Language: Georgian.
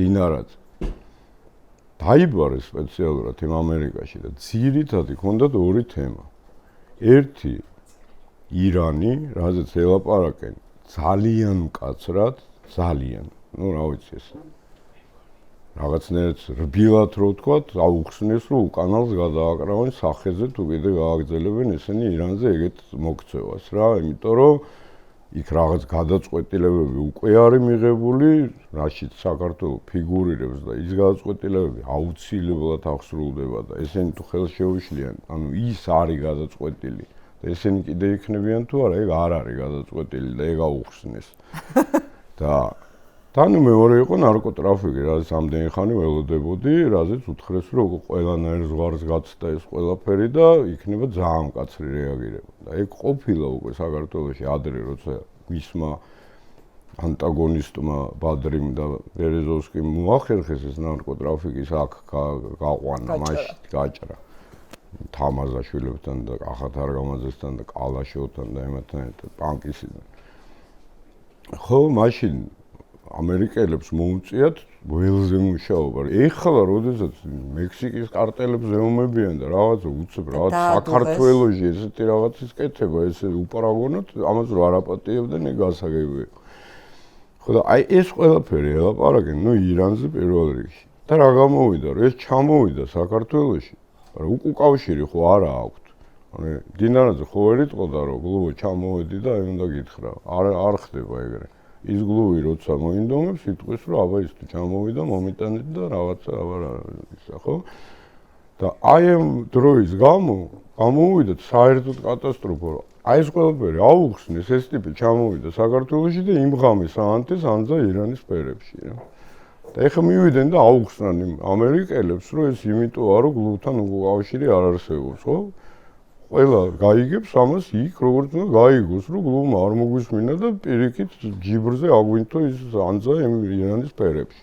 დინარაძე დაიბარე სპეციალურად იმ ამერიკაში და ძირითადად ჰქონდათ ორი თემა. ერთი ირანი, რაზეც ელაპარაკენ ძალიან მკაცრად, ძალიან, რა ვიცი ეს. რაღაცნაირად რბილად რო ვთქვათ, აუხსნეს რომ უკანალს გადააკრავენ სახეზე თუ კიდე გააგრძელებენ ესენი ირანზე ეგეთ მოქცევას რა, იმიტომ რომ იქ რაღაც გადაწყვეტილებები უკვე არის მიღებული, რაშიც საქართველოს ფიგურირებს და ის გადაწყვეტილებები აუცილებლად აღსრულდება და ესენი თუ ხელს შეუშლიან, ანუ ის არის გადაწყვეტილი და ესენი კიდე იქნებიან თუ არა, ეგ არ არის გადაწყვეტილი და ეგ აუხსნეს. და თან მეორე იყო ნარკოტრაფიკი, რაც ამდენი ხანი ველოდებოდი, რაზეც უთხრეს რომ ყველანაირ ზღვარს გაცდა ეს ყველაფერი და იქნება ძალიან მკაცრი რეაგირება. და ეგ ყოფილა უკვე საქართველოში ადრე, როცა მისმა ანტაგონისტმა ბადრიმ და ბერეზოვსკიმ მოახერხეს ეს ნარკოტრაფიკის აქ გაყვანა, მაშინ გაჭრა. თამაზაშვილებთან და ახათ არგამაძესთან და კალაშოვთან და ემათთან ერთად პანკისიდან. ხო, მაშინ ამერიკელებს მოუწიათ ველზე მუშაობა. ეხლა როდესაც მექსიკის კარტელებს ზეომებიან და რაღაცა უცებ რაღაც საქართველოში ესეთი რაღაცის კეთება, ესე უპარაგონოთ, ამას რა არაპატიებდნენ, ეგ გასაგებია. ხო და აი ეს ყველაფერი ელაპარაკენ, ირანზე პირველ რიგში. და რა გამოვიდა, რომ ეს ჩამოვიდა საქართველოში. მაგრამ უკავშირი ხო არა აქვთ. ანუ დინარაძე ხო ვერ იტყოდა, რომ გლუვო ჩამოვედი და აი უნდა გითხრა. არ ხდება ეგრე. ის გლუვი როცა მოინდომებს, იტყვის, რომ აბა ის თუ ჩამოვიდა, მომიტანეთ და რაღაცა ისა, ხო? და აი ამ დროის გამოვიდა საერთოდ კატასტროფა. აი ეს ყველაფერი აუხსნეს, ეს ტიპი ჩამოვიდა საქართველოში და იმ ღამეს აანთეს ანძა ირანის ფერებში, რა. და ეხლა მივიდნენ და აუხსნან იმ ამერიკელებს, რომ ეს იმიტოა, რომ გლუვთან უკავშირი არ არსებობს, ხო? ყველა გაიგებს ამას იქ, როგორც უნდა გაიგოს, რომ გლუვმა არ მოგვისმინა და პირიქით ჯიბრზე აგვინთო ის ანძა იმ ირანის ფერებში.